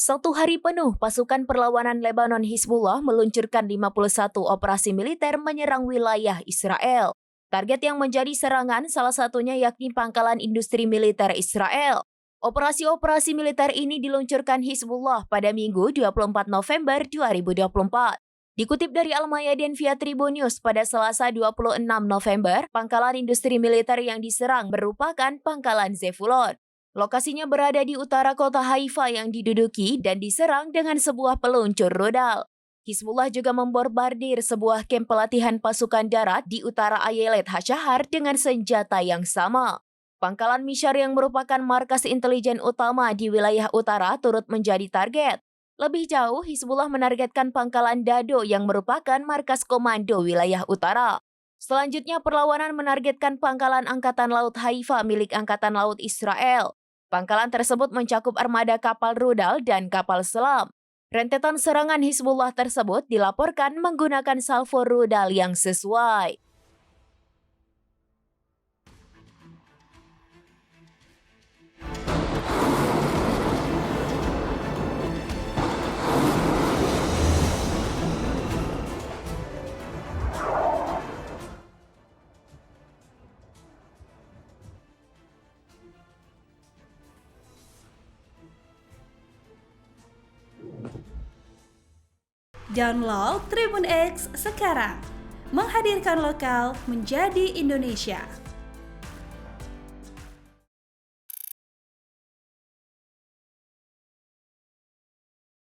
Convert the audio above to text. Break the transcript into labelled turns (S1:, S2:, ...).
S1: Satu hari penuh, pasukan perlawanan Lebanon Hizbullah meluncurkan 51 operasi militer menyerang wilayah Israel. Target yang menjadi serangan salah satunya yakni pangkalan industri militer Israel. Operasi-operasi militer ini diluncurkan Hizbullah pada Minggu 24 November 2024. Dikutip dari Al-Mayadin via Tribun News pada Selasa 26 November, pangkalan industri militer yang diserang merupakan pangkalan Zevulon. Lokasinya berada di utara kota Haifa yang diduduki dan diserang dengan sebuah peluncur rudal. Hizbullah juga membombardir sebuah kamp pelatihan pasukan darat di utara Ayelet HaShahar dengan senjata yang sama. Pangkalan Mishar yang merupakan markas intelijen utama di wilayah utara turut menjadi target. Lebih jauh, Hizbullah menargetkan pangkalan Dado yang merupakan markas komando wilayah utara. Selanjutnya, perlawanan menargetkan pangkalan Angkatan Laut Haifa milik Angkatan Laut Israel. Pangkalan tersebut mencakup armada kapal rudal dan kapal selam. Rentetan serangan Hizbullah tersebut dilaporkan menggunakan salvo rudal yang sesuai.
S2: Download Tribun X sekarang, menghadirkan lokal menjadi Indonesia.